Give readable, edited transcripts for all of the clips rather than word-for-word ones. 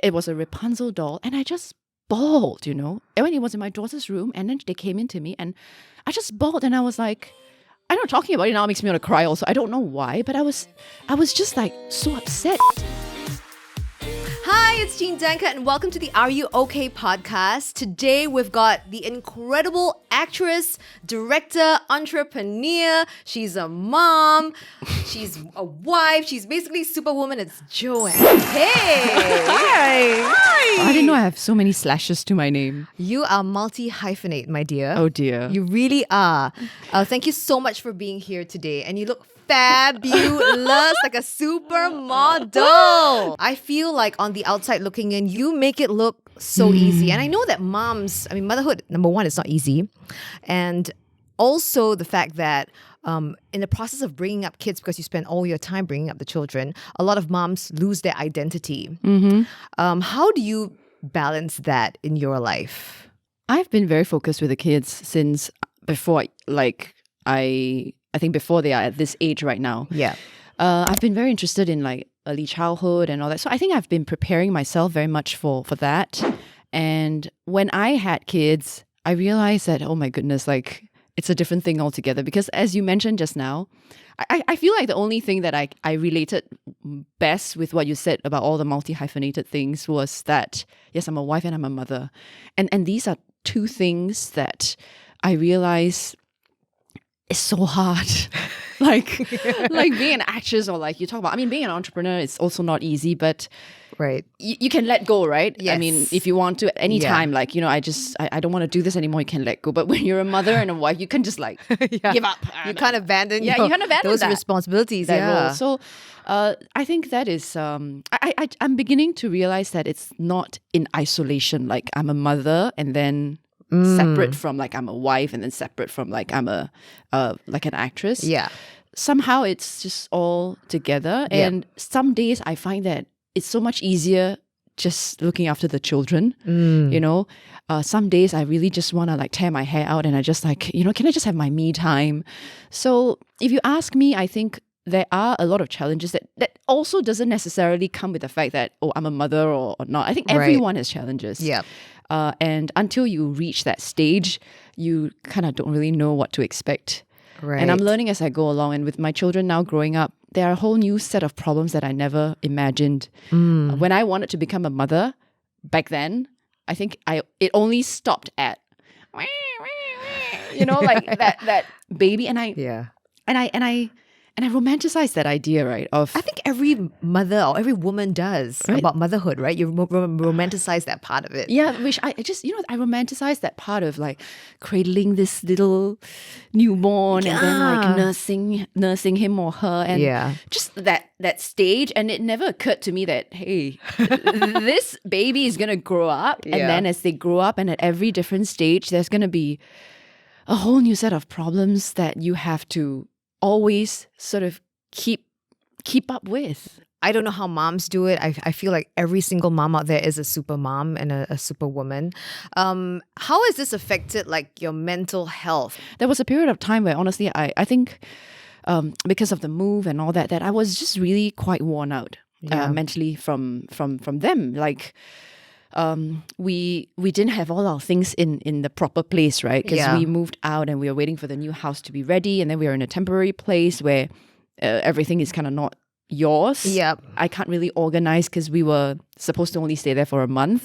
it was a Rapunzel doll, and I just bawled, And when it was in my daughter's room, and then they came into me, and I just bawled, and I was like, I know talking about it now makes me want to cry also. I don't know why, but I was just like so upset. Hi, it's Jean Danker, and welcome to the Are You OK podcast. Today we've got the incredible actress, director, entrepreneur. She's a mom. She's a wife. She's basically Superwoman. It's Joanne Peh. Hi. I didn't know I have so many slashes to my name. You are multi-hyphenate, my dear. Oh dear. You really are. Thank you so much for being here today. And you look fabulous, like a supermodel. I feel like on the outside looking in, you make it look so easy. And I know that motherhood, number one, is not easy. And also the fact that in the process of bringing up kids, because you spend all your time bringing up the children, a lot of moms lose their identity. How do you balance that in your life? I've been very focused with the kids since before, I think before they are at this age right now. Yeah. I've been very interested in like early childhood and all that. So I think I've been preparing myself very much for that. And when I had kids, I realized that, oh my goodness, like it's a different thing altogether. Because as you mentioned just now, I feel like the only thing that I related best with what you said about all the multi-hyphenated things was that, yes, I'm a wife and I'm a mother. And these are two things that I realize it's so hard. like being an actress, or like you talk about, I mean, being an entrepreneur is also not easy, but right, you can let go, right? Yes. I mean, if you want to at any time, like, I don't want to do this anymore, you can let go. But when you're a mother and a wife, you can just like give up. You can't abandon you can't abandon those that responsibilities. role. So I think that is, I'm beginning to realize that it's not in isolation, like I'm a mother and then separate from like I'm a wife and then separate from like I'm a like an actress. Yeah. Somehow it's just all together. And some days I find that it's so much easier just looking after the children. Some days I really just want to like tear my hair out and I just like, can I just have my me time? So if you ask me, I think there are a lot of challenges that also doesn't necessarily come with the fact that, oh, I'm a mother or not. I think everyone has challenges. Yeah. And until you reach that stage, you kind of don't really know what to expect. Right. And I'm learning as I go along. And with my children now growing up, there are a whole new set of problems that I never imagined. When I wanted to become a mother back then, I think it only stopped at, like that baby. And I romanticize that idea, right? I think every mother or every woman does about motherhood, right? You romanticize that part of it. Yeah, which I just, I romanticize that part of like cradling this little newborn and then like nursing him or her and just that stage. And it never occurred to me that, hey, this baby is going to grow up. And then as they grow up and at every different stage, there's going to be a whole new set of problems that you have to always sort of keep up with. I don't know how moms do it. I feel like every single mom out there is a super mom and a superwoman. How has this affected like your mental health? There was a period of time where honestly, I think because of the move and all that I was just really quite worn out mentally from them. Like we didn't have all our things in the proper place, right? Because we moved out and we were waiting for the new house to be ready, and then we were in a temporary place where everything is kind of not yours. Yep. I can't really organize because we were supposed to only stay there for a month.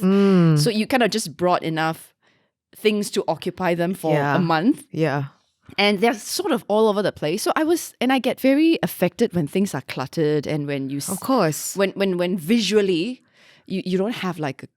So you kind of just brought enough things to occupy them for a month. Yeah. And they're sort of all over the place. So I get very affected when things are cluttered and when you... Of course. When visually you don't have like a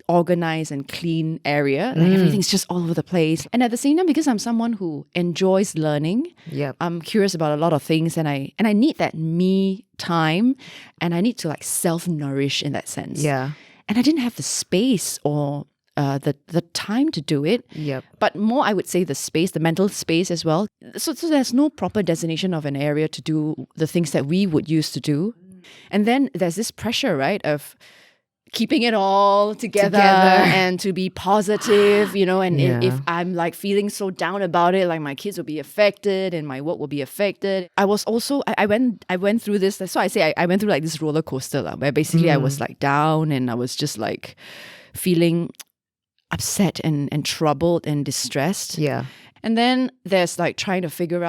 organized and clean area. Like everything's just all over the place. And at the same time, because I'm someone who enjoys learning, I'm curious about a lot of things, and I need that me time, and I need to like self-nourish in that sense. Yeah. And I didn't have the space or the time to do it. Yep. But more, I would say the space, the mental space as well. So there's no proper designation of an area to do the things that we would use to do. And then there's this pressure, right, of keeping it all together and to be positive, and if I'm like feeling so down about it, like my kids will be affected and my work will be affected. I was also, I went through this, so I say I went through like this roller coaster where basically I was like down and I was just like feeling upset and troubled and distressed. Yeah. And then there's like trying to figure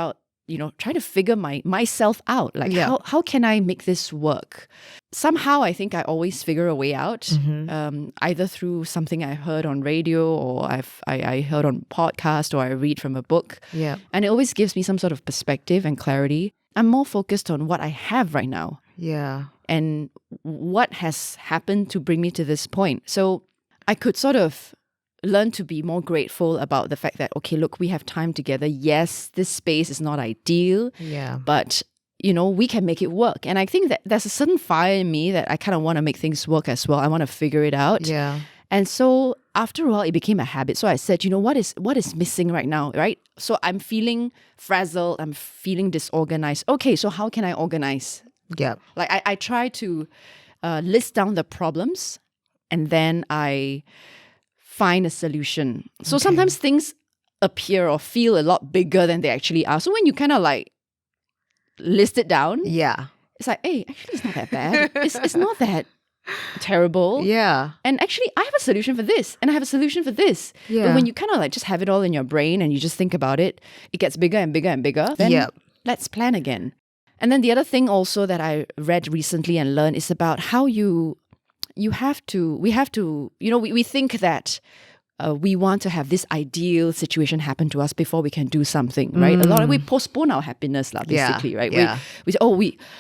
myself out. Like how can I make this work? Somehow I think I always figure a way out, either through something I heard on radio or I heard on podcast or I read from a book. Yeah. And it always gives me some sort of perspective and clarity. I'm more focused on what I have right now. Yeah. And what has happened to bring me to this point. So I could sort of learn to be more grateful about the fact that, okay, look, we have time together. Yes, this space is not ideal, but we can make it work. And I think that there's a certain fire in me that I kind of want to make things work as well. I want to figure it out. Yeah. And so after a while, it became a habit. So I said, what is missing right now, right? So I'm feeling frazzled. I'm feeling disorganized. Okay, so how can I organize? Yeah. Like I try to list down the problems and then I find a solution. So sometimes things appear or feel a lot bigger than they actually are. So when you kind of like list it down, it's like, hey, actually it's not that bad. It's not that terrible. Yeah. And actually I have a solution for this and I have a solution for this. Yeah. But when you kind of like just have it all in your brain and you just think about it, it gets bigger and bigger and bigger. Then let's plan again. And then the other thing also that I read recently and learned is about how we think that we want to have this ideal situation happen to us before we can do something, right? A lot of we postpone our happiness, basically, right? Yeah. We say,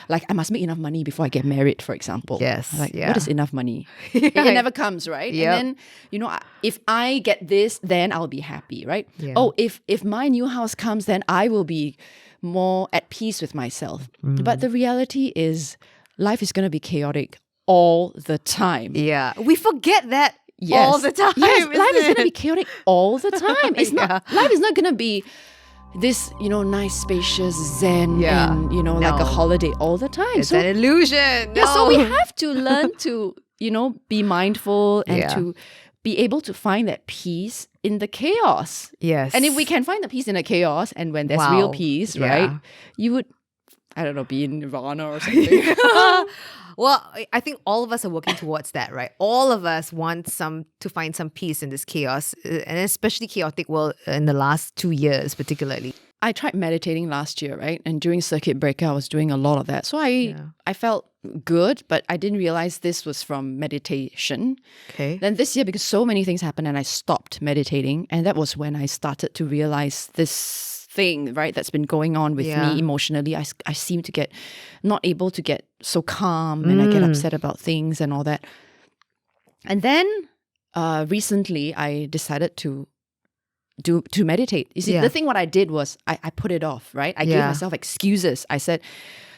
I must make enough money before I get married, for example. Yes. What is enough money? It never comes, right? Yep. And then, if I get this, then I'll be happy, right? Yeah. Oh, if my new house comes, then I will be more at peace with myself. But the reality is life is going to be chaotic all the time. Yeah. We forget that all the time. Yes, life is going to be chaotic all the time. It's not. Life is not going to be this, nice, spacious, zen, and, like a holiday all the time. It's an illusion. Yeah, so we have to learn to, be mindful and to be able to find that peace in the chaos. Yes. And if we can find the peace in the chaos and when there's real peace, right, you would, I don't know, be in nirvana or something. Well, I think all of us are working towards that, right? All of us want to find some peace in this chaos, and especially chaotic world in the last 2 years, particularly. I tried meditating last year, right? And during circuit breaker, I was doing a lot of that. So I felt good, but I didn't realize this was from meditation. Okay. Then this year, because so many things happened and I stopped meditating. And that was when I started to realize this thing, right, that's been going on with me emotionally. I seem to not able to get so calm and I get upset about things and all that. And then recently I decided to meditate. You see, the thing what I did was I put it off, right? I gave myself excuses. I said,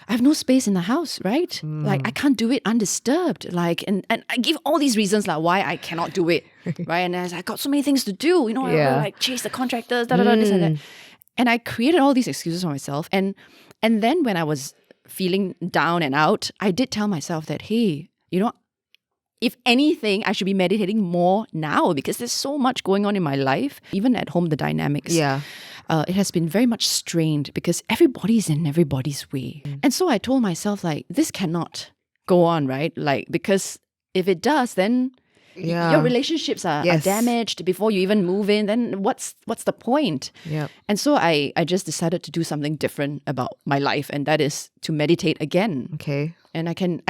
I have no space in the house, right? Like I can't do it undisturbed. Like and I give all these reasons like why I cannot do it. Right. And I got so many things to do, I gotta, like chase the contractors, this and that. And I created all these excuses for myself. And then when I was feeling down and out, I did tell myself that, hey, if anything, I should be meditating more now because there's so much going on in my life. Even at home, the dynamics. Yeah. It has been very much strained because everybody's in everybody's way. And so I told myself, like, this cannot go on, right? Like, because if it does, then your relationships are damaged before you even move in. Then what's the point? Yeah. And so I just decided to do something different about my life, and that is to meditate again. Okay. And I can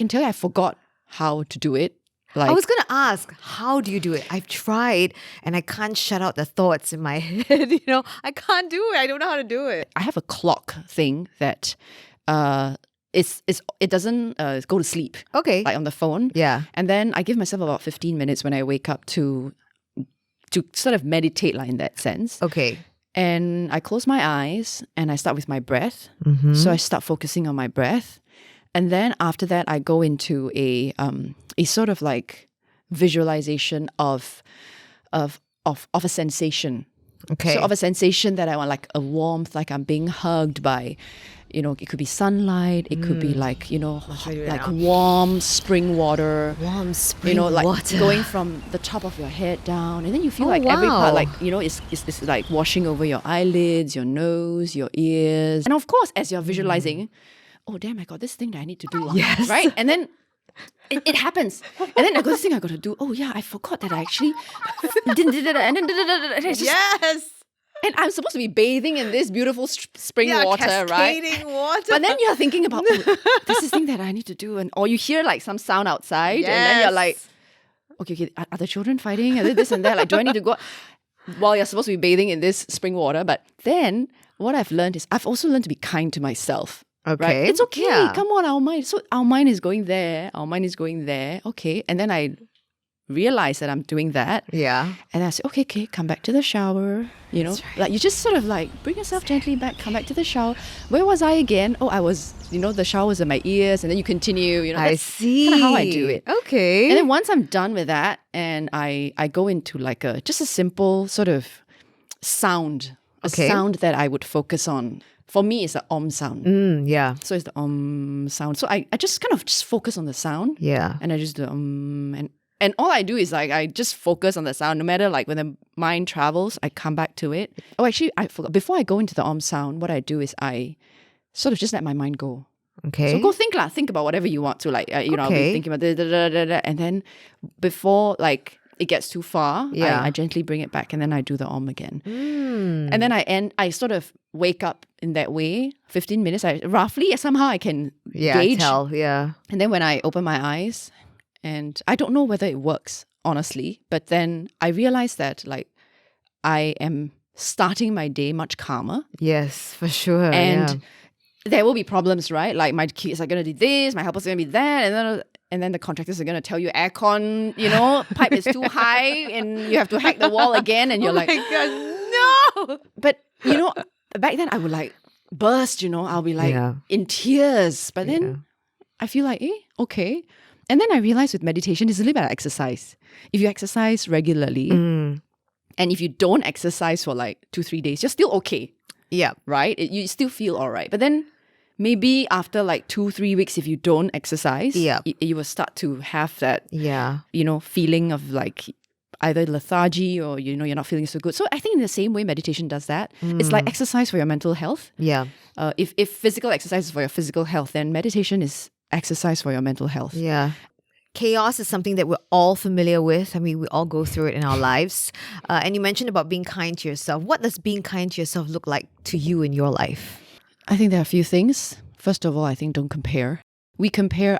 tell you I forgot how to do it. Like, I was going to ask, how do you do it? I've tried and I can't shut out the thoughts in my head. I can't do it. I don't know how to do it. I have a clock thing that it doesn't go to sleep. Okay. Like on the phone. Yeah. And then I give myself about 15 minutes when I wake up to sort of meditate like in that sense. Okay. And I close my eyes and I start with my breath. Mm-hmm. So I start focusing on my breath. And then after that, I go into a sort of like visualization of a sensation. Okay. So of a sensation that I want, like a warmth, like I'm being hugged by, it could be sunlight, it could be like, really like now. warm spring water. Warm spring Like water. going from the top of your head down, and then you feel Oh, like every wow. part, like, it's like washing over your eyelids, your nose, your ears. And of course, as you're visualizing, oh damn, I got this thing that I need to do. Yes. Right? And then it happens. And then I got this thing I got to do. Oh yeah, I forgot that I actually didn't did it. And then it's just, Yes. and I'm supposed to be bathing in this beautiful spring water, right? cascading water. But then you're thinking about, oh, this is thing that I need to do. Or you hear like some sound outside, and then you're like, okay, are the children fighting? Are they this and that? Like, do I need to go? While you're supposed to be bathing in this spring water. But then what I've learned is I've also learned to be kind to myself. Okay. Right? It's okay. Yeah. Come on, our mind. So our mind is going there. Our mind is going there. Okay. And then I realize that I'm doing that. Yeah. And I say, okay, come back to the shower. Like you just sort of like bring yourself gently back, come back to the shower. Where was I again? Oh, I was, the shower was in my ears, and then you continue, I that's see. kind of how I do it. Okay. And then once I'm done with that, and I go into like just a simple sort of sound, a Okay. sound that I would focus on. For me, it's the om sound. Yeah. So it's the om sound. So I just kind of just focus on the sound. Yeah. And I just do and all I do is like I just focus on the sound. No matter like when the mind travels, I come back to it. Oh, actually, I forgot. Before I go into the om sound, what I do is I sort of just let my mind go. Okay. So go think about whatever you want to. Like I'll be Okay. thinking about and then before like it gets too far, Yeah. I gently bring it back, and then I do the om again. And then I sort of wake up in that way. 15 minutes, roughly somehow I can gauge. Tell. Yeah. And then when I open my eyes, and I don't know whether it works, honestly, but then I realize that like I am starting my day much calmer. Yes, for sure. And there will be problems, right? Like my kids are going to do this, my helpers are going to be that, and then the contractors are going to tell you aircon, pipe is too high, and you have to hack the wall again, and you're like, my God, no. But back then I would like burst, I'll be like Yeah. in tears. But then I feel like, okay. And then I realized with meditation, it's a little bit of exercise. If you exercise regularly, and if you don't exercise for like 2-3 days, you're still okay, Yeah. right? You still feel all right. But then maybe after like 2-3 weeks, if you don't exercise, Yeah. you will start to have that, Yeah. feeling of like either lethargy or, you're not feeling so good. So I think in the same way meditation does that. It's like exercise for your mental health. Yeah. If physical exercise is for your physical health, then meditation is exercise for your mental health. Yeah. Chaos is something that we're all familiar with. I mean, we all go through it in our lives. And you mentioned about being kind to yourself. What does being kind to yourself look like to you in your life? I think there are a few things. First of all, I think don't compare. We compare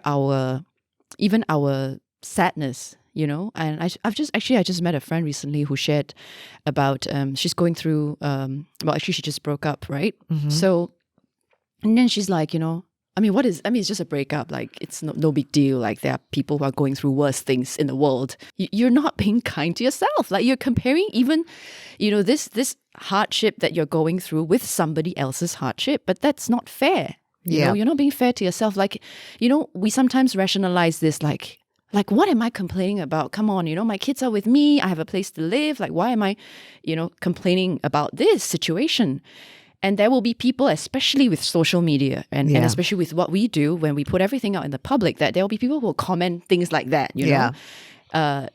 even our sadness, and I just met a friend recently who shared about she's going through she just broke up, right? So, and then she's like, it's just a breakup. Like, it's no big deal. Like, there are people who are going through worse things in the world. You're not being kind to yourself. Like, you're comparing even, this hardship that you're going through with somebody else's hardship. But that's not fair. You're not being fair to yourself. Like, we sometimes rationalize this like, what am I complaining about? Come on, my kids are with me. I have a place to live. Like, why am I, complaining about this situation? And there will be people, especially with social media and especially with what we do when we put everything out in the public, that there will be people who will comment things like that, know.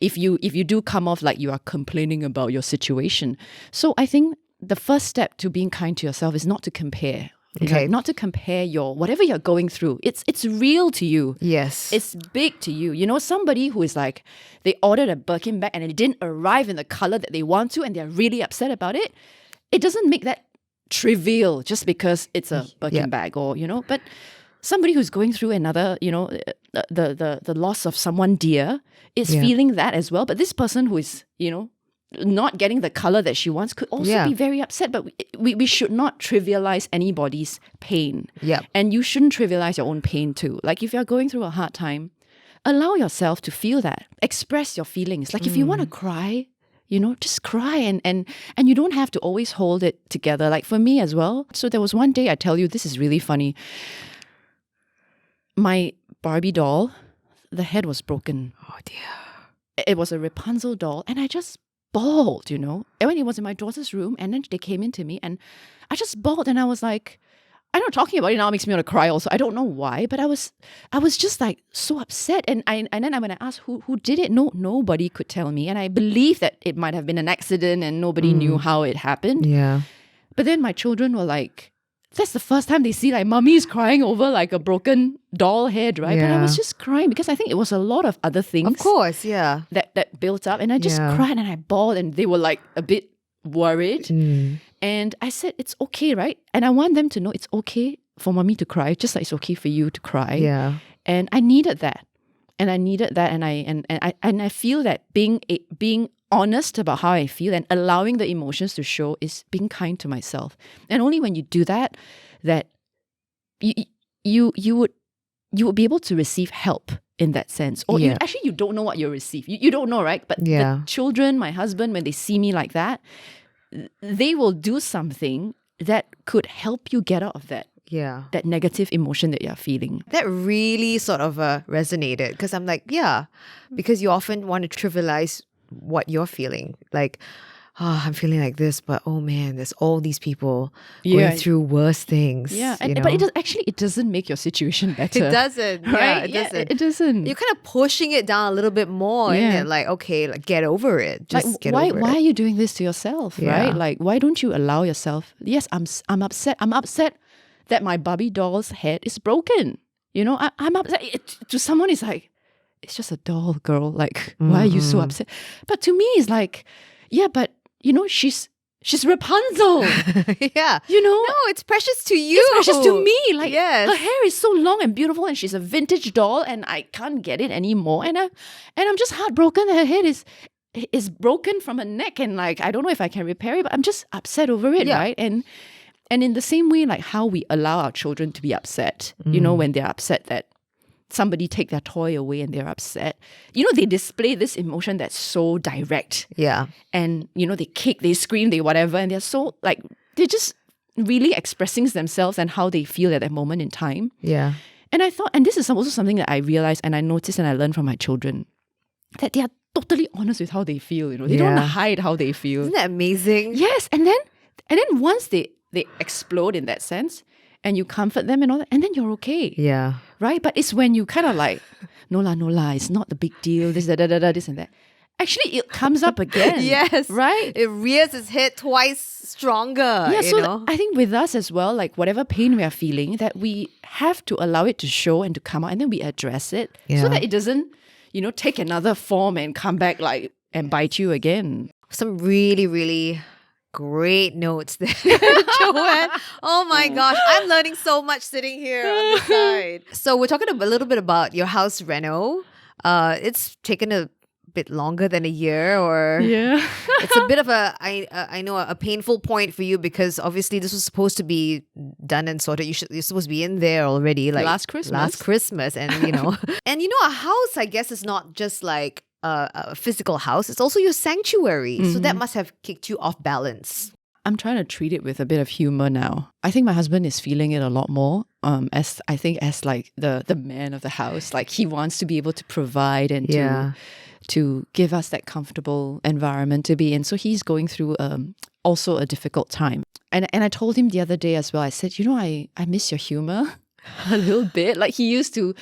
If you do come off like you are complaining about your situation. So I think the first step to being kind to yourself is not to compare. Okay. Not to compare your whatever you're going through. It's real to you. Yes. It's big to you. Somebody who is like, they ordered a Birkin bag and it didn't arrive in the color that they want to, and they're really upset about it. It doesn't make that trivial just because it's a Birkin bag, or but somebody who's going through another, the loss of someone dear is feeling that as well. But this person who is, not getting the color that she wants could also be very upset. But we should not trivialize anybody's pain. Yeah. And you shouldn't trivialize your own pain too. Like, if you're going through a hard time, allow yourself to feel that. Express your feelings. Like, if you want to cry, just cry, and you don't have to always hold it together. Like, for me as well. So there was one day, I tell you, this is really funny. My Barbie doll, the head was broken. Oh dear. It was a Rapunzel doll, and I just bawled, And when it was in my daughter's room, and then they came into me, and I just bawled, and I was like, I know talking about it now makes me want to cry also. I don't know why, but I was just like so upset. And then when I asked who did it, nobody could tell me. And I believe that it might have been an accident and nobody knew how it happened. Yeah. But then my children were like, that's the first time they see like mummy's crying over like a broken doll head, right? But I was just crying because I think it was a lot of other things. Of course, yeah. That built up. And I just cried and I bawled and they were like a bit worried. And I said, it's okay, right? And I want them to know it's okay for mommy to cry, just like it's okay for you to cry. Yeah. And I needed that. And I feel that being honest about how I feel and allowing the emotions to show is being kind to myself. And only when you do that, you would be able to receive help in that sense. Or you don't know what you'll receive. You don't know, right? But the children, my husband, when they see me like that, they will do something that could help you get out of that negative emotion that you're feeling. That really sort of resonated because I'm like, because you often want to trivialize what you're feeling. Like, I'm feeling like this, but oh man, there's all these people going through worse things. Yeah, but it doesn't make your situation better. It doesn't, right? It doesn't. It doesn't. You're kind of pushing it down a little bit more, and like, okay, like, get over it. Just get over it. Why are you doing this to yourself, right? Like, why don't you allow yourself? Yes, I'm upset. I'm upset that my Barbie doll's head is broken. You know, I'm upset. To someone, it's like, it's just a doll, girl. Like, why are you so upset? But to me, it's like, yeah, but you know, she's Rapunzel. You know? No, it's precious to you. It's precious to me. Like, her hair is so long and beautiful and she's a vintage doll and I can't get it anymore. And I'm just heartbroken that her head is broken from her neck and like, I don't know if I can repair it, but I'm just upset over it, right? And in the same way, like how we allow our children to be upset, you know, when they're upset that somebody take their toy away and they're upset. You know, they display this emotion that's so direct. Yeah. And, you know, they kick, they scream, they whatever. And they're so, like, they're just really expressing themselves and how they feel at that moment in time. Yeah. And I thought, and this is also something that I realized and I noticed and I learned from my children, that they are totally honest with how they feel, you know. They don't hide how they feel. Isn't that amazing? Yes. And then once they explode in that sense, and you comfort them and all that, and then you're okay. Yeah. Right? But it's when you kind of like, no la, it's not the big deal, this and that. Actually, it comes up again. Yes. Right? It rears its head twice stronger. Yeah, you know? I think with us as well, like whatever pain we are feeling, that we have to allow it to show and to come out, and then we address it so that it doesn't, you know, take another form and come back like and bite you again. Some really, really great notes there, Joanne. Oh my gosh, I'm learning so much sitting here on the side. So we're talking a little bit about your house reno. It's taken a bit longer than a year, or it's a bit of I know a painful point for you because obviously this was supposed to be done and sorted. You're supposed to be in there already, like last Christmas, and you know, and you know, a house, I guess, is not just like a physical house, it's also your sanctuary. So that must have kicked you off balance. I'm trying to treat it with a bit of humor now. I think my husband is feeling it a lot more. As like the man of the house, like he wants to be able to provide and to give us that comfortable environment to be in. So he's going through also a difficult time. And I told him the other day as well. I said, you know, I miss your humor a little bit. Like he used to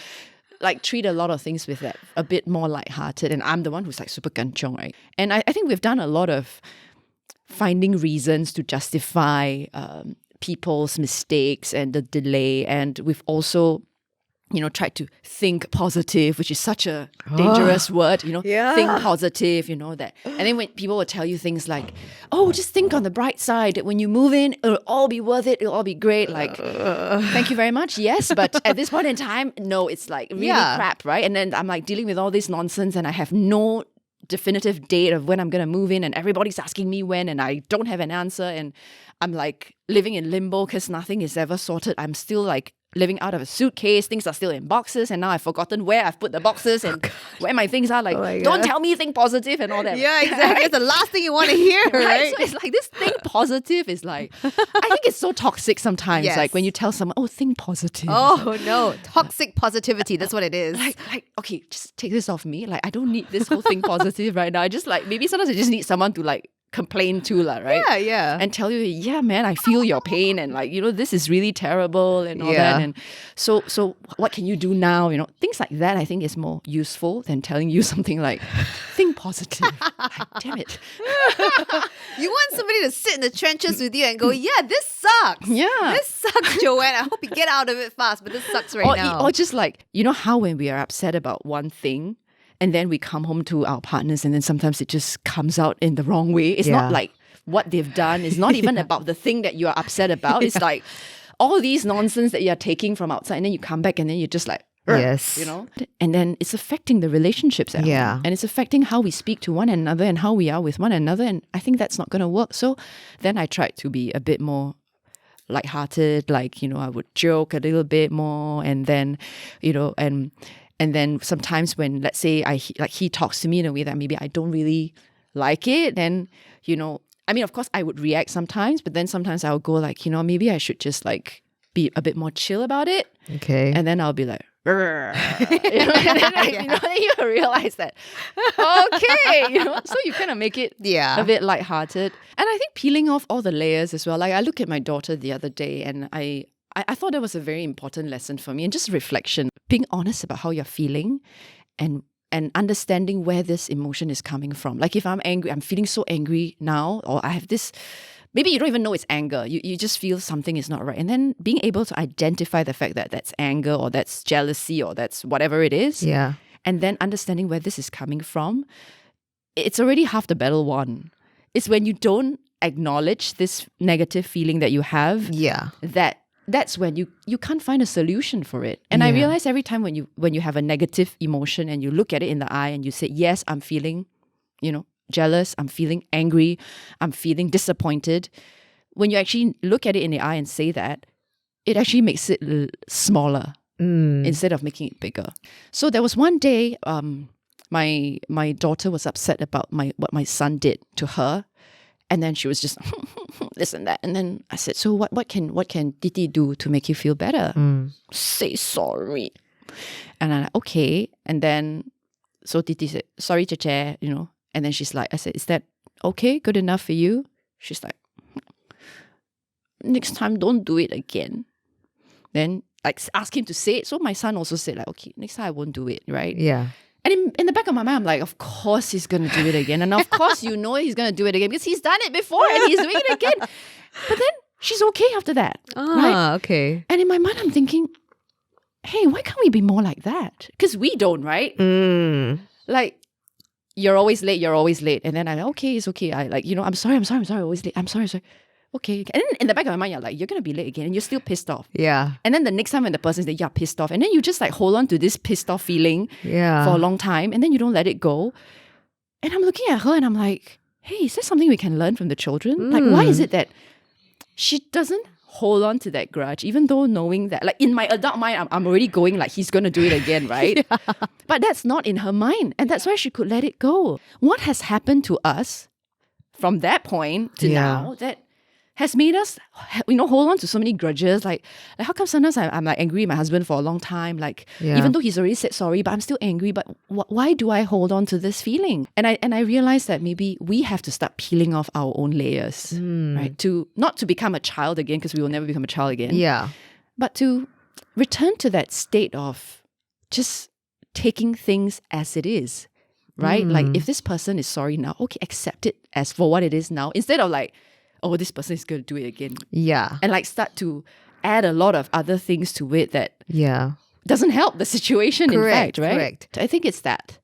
like treat a lot of things with that a bit more lighthearted, and I'm the one who's like super kanchong, right? And I think we've done a lot of finding reasons to justify people's mistakes and the delay, and we've also, you know, tried to think positive, which is such a dangerous word, you know, think positive, you know, that. And then when people will tell you things like, oh, just think on the bright side, that when you move in, it'll all be worth it, it'll all be great. Like, thank you very much. Yes, but at this point in time, no, it's like really crap, right? And then I'm like dealing with all this nonsense and I have no definitive date of when I'm going to move in and everybody's asking me when and I don't have an answer and I'm like living in limbo because nothing is ever sorted. I'm still like living out of a suitcase, things are still in boxes, and now I've forgotten where I've put the boxes and where my things are. Like, don't tell me think positive and all that. Yeah, exactly. It's the last thing you want to hear, right? So it's like this think positive is like, I think it's so toxic sometimes. Yes. Like when you tell someone, oh, think positive. Oh no, toxic positivity. That's what it is. Like, okay, just take this off me. Like I don't need this whole thing positive right now. I just like, maybe sometimes I just need someone to like complain to, right? Yeah. And tell you, yeah, man, I feel your pain, and like, this is really terrible and all Yeah. that. And so what can you do now? Things like that I think is more useful than telling you something like, think positive. Like, damn it. You want somebody to sit in the trenches with you and go, yeah, this sucks. Yeah. This sucks, Joanne. I hope you get out of it fast, but this sucks right now. Or just like, how when we are upset about one thing, and then we come home to our partners, and then sometimes it just comes out in the wrong way. It's not like what they've done. It's not even about the thing that you are upset about. It's like all these nonsense that you're taking from outside, and then you come back and then you're just like, yes. And then it's affecting the relationships at home. And it's affecting how we speak to one another and how we are with one another. And I think that's not going to work. So then I tried to be a bit more lighthearted, like, I would joke a little bit more, and then, and then sometimes when, let's say, he talks to me in a way that maybe I don't really like it, then, of course I would react sometimes, but then sometimes I would go like, maybe I should just like be a bit more chill about it. Okay. And then I'll be like, and then you realize that, okay, so you kind of make it a bit lighthearted. And I think peeling off all the layers as well. Like, I look at my daughter the other day, and I thought that was a very important lesson for me, and just reflection, being honest about how you're feeling, and understanding where this emotion is coming from. Like, if I'm angry, I'm feeling so angry now, or I have this, maybe you don't even know it's anger. You just feel something is not right. And then being able to identify the fact that that's anger, or that's jealousy, or that's whatever it is. Yeah. And then understanding where this is coming from, it's already half the battle won. It's when you don't acknowledge this negative feeling that you have, that's when you can't find a solution for it. And I realize every time when you have a negative emotion and you look at it in the eye and you say, yes, I'm feeling, jealous, I'm feeling angry, I'm feeling disappointed. When you actually look at it in the eye and say that, it actually makes it smaller instead of making it bigger. So there was one day, my daughter was upset about what my son did to her. And then she was just this and that. And then I said, so what can Titi do to make you feel better? Say sorry. And I'm like, okay. And then, so Titi said, sorry, Cheche, And then she's like, I said, is that okay? Good enough for you? She's like, next time, don't do it again. Then, like, ask him to say it. So my son also said, like, okay, next time I won't do it, right? Yeah. And in the back of my mind, I'm like, of course he's going to do it again. And of course he's going to do it again because he's done it before and he's doing it again. But then she's okay after that. Right? Okay. And in my mind, I'm thinking, hey, why can't we be more like that? Because we don't, right? Like, you're always late. And then I'm like, okay, it's okay. I like, I'm sorry, always late. I'm sorry. Okay. And then in the back of my mind, you're like, you're going to be late again and you're still pissed off. Yeah. And then the next time when the person's like, you're pissed off. And then you just like hold on to this pissed off feeling for a long time. And then you don't let it go. And I'm looking at her and I'm like, hey, is there something we can learn from the children? Like, why is it that she doesn't hold on to that grudge, even though knowing that, like in my adult mind, I'm already going like, he's going to do it again, right? But that's not in her mind. And that's why she could let it go. What has happened to us from that point to now that has made us, hold on to so many grudges. Like how come sometimes I'm like angry with my husband for a long time? Like even though he's already said sorry, but I'm still angry. But why do I hold on to this feeling? And I realized that maybe we have to start peeling off our own layers, right? Not to become a child again, because we will never become a child again. Yeah. But to return to that state of just taking things as it is, right? Like if this person is sorry now, okay, accept it as for what it is now, instead of like, oh, this person is going to do it again. Yeah. And like start to add a lot of other things to it that doesn't help the situation, in fact, right? Correct. I think it's that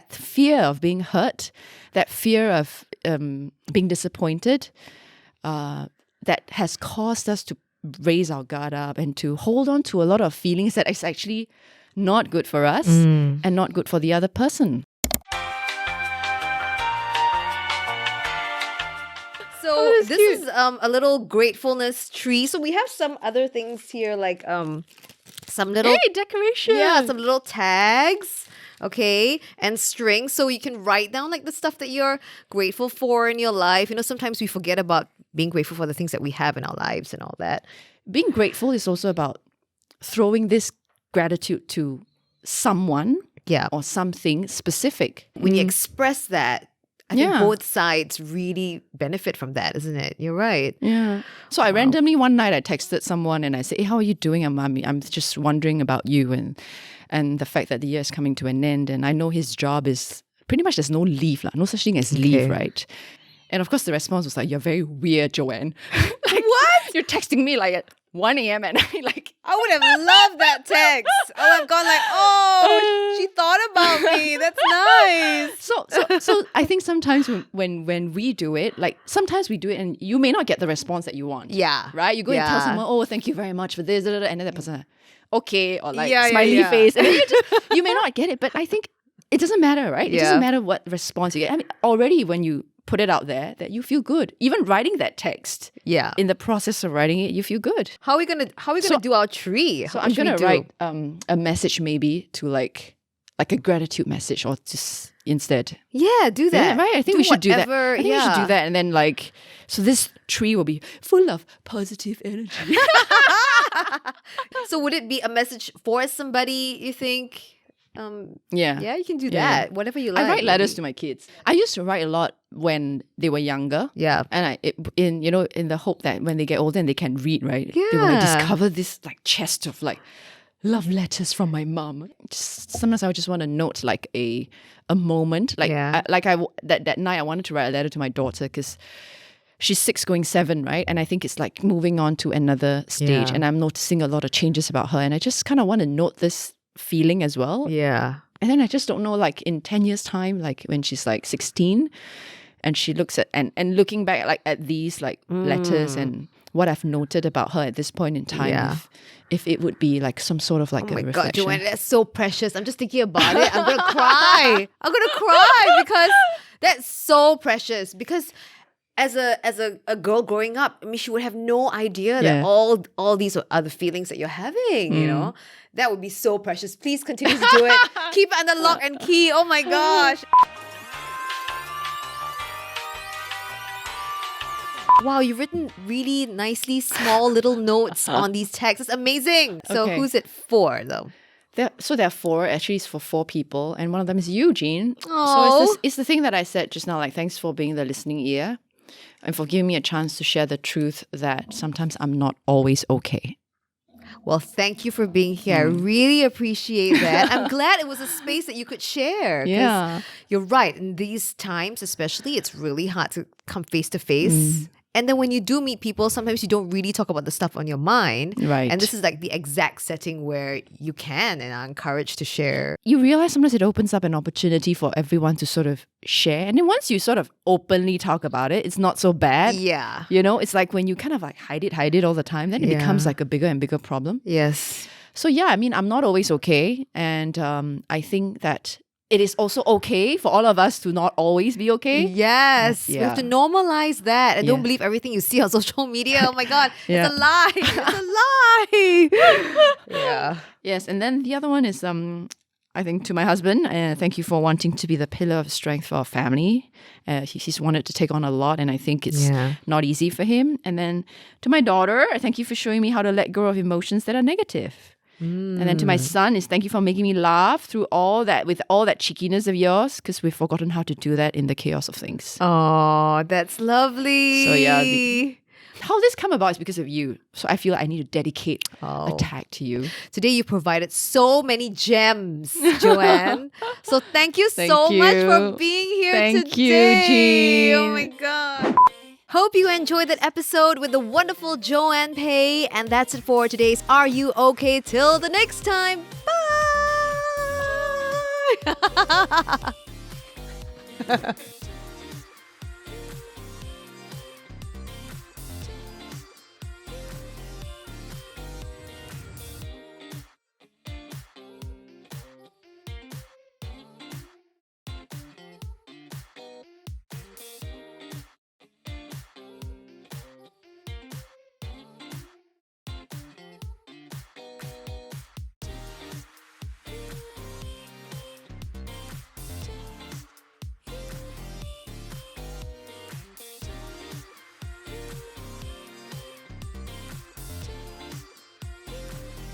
fear of being hurt, that fear of being disappointed, that has caused us to raise our guard up and to hold on to a lot of feelings that is actually not good for us and not good for the other person. So this is a little gratefulness tree. So we have some other things here, like some little decoration. Yeah, some little tags. Okay, and string, so you can write down like the stuff that you're grateful for in your life. Sometimes we forget about being grateful for the things that we have in our lives and all that. Being grateful is also about throwing this gratitude to someone or something specific. When you express that, I think both sides really benefit from that, isn't it? You're right. Yeah. So I randomly one night I texted someone and I said, hey, how are you doing? I'm just wondering about you and the fact that the year is coming to an end. And I know his job is pretty much there's no leave, no such thing as leave, right? And of course the response was like, you're very weird, Joanne. Like, what? You're texting me like at 1 a.m. at night. Like, I would have loved that text. I would have gone like, oh, she thought about me. That's nice. So I think sometimes when we do it, like sometimes we do it and you may not get the response that you want. Yeah. Right? You go and tell someone, oh, thank you very much for this, and then that person, okay, or like Yeah, smiley yeah. face. And then you may not get it, but I think it doesn't matter, right? It doesn't matter what response you get. I mean, already when you put it out there that you feel good. Even writing that text. Yeah. In the process of writing it, you feel good. How are we gonna do our tree? So I'm gonna write a message maybe to like a gratitude message or just instead. Yeah, do that. Yeah, right. I think we should do that. I think we should do that, and then like so this tree will be full of positive energy. So would it be a message for somebody, you think? Yeah, you can do that. Whatever you like. I write letters to my kids. I used to write a lot when they were younger. Yeah. And in the hope that when they get older and they can read, right? Yeah. They want to discover this like chest of like love letters from my mom. Sometimes I would just want to note like a moment. Like that night I wanted to write a letter to my daughter because she's 6 going 7, right? And I think it's like moving on to another stage. And I'm noticing a lot of changes about her. And I just kind of want to note this feeling as well. Yeah. And then I just don't know, like in 10 years' time, like when she's like 16 and she looks at and looking back like at these like letters and what I've noted about her at this point in time, if it would be like some sort of like a reflection. Oh my God, Joanne, that's so precious. I'm just thinking about it. I'm going to cry. I'm going to cry because that's so precious. Because as a girl growing up, I mean, she would have no idea that all these are the feelings that you're having, you know? That would be so precious. Please continue to do it. Keep it under lock and key. Oh my gosh. Wow, you've written really nicely small little notes on these texts. It's amazing. So who's it for though? There are 4, actually it's for 4 people, and one of them is Eugene. Aww. So it's the thing that I said just now, like thanks for being the listening ear and for giving me a chance to share the truth that sometimes I'm not always okay. Well, thank you for being here. I really appreciate that. I'm glad it was a space that you could share. Yeah. You're right. In these times, especially, it's really hard to come face to face. And then when you do meet people, sometimes you don't really talk about the stuff on your mind. Right. And this is like the exact setting where you can and are encouraged to share. You realize sometimes it opens up an opportunity for everyone to sort of share. And then once you sort of openly talk about it, it's not so bad. Yeah. You know, it's like when you kind of like hide it all the time, then it becomes like a bigger and bigger problem. Yes. So yeah, I mean, I'm not always okay. And I think that it is also okay for all of us to not always be okay. Yes. We have to normalize that and don't believe everything you see on social media. Oh my God, it's a lie. It's a lie. Yeah. Yes. And then the other one is, I think, to my husband, thank you for wanting to be the pillar of strength for our family. He's wanted to take on a lot, and I think it's not easy for him. And then to my daughter, thank you for showing me how to let go of emotions that are negative. And then to my son is thank you for making me laugh through all that, with all that cheekiness of yours, because we've forgotten how to do that in the chaos of things. Oh, that's lovely. So yeah, how this come about is because of you. So I feel like I need to dedicate a tag to you. Today you provided so many gems, Joanne. So thank you so much for being here today. Thank you, Jean. Oh my God. Hope you enjoyed that episode with the wonderful Joanne Peh. And that's it for today's Are You Okay? Till the next time. Bye.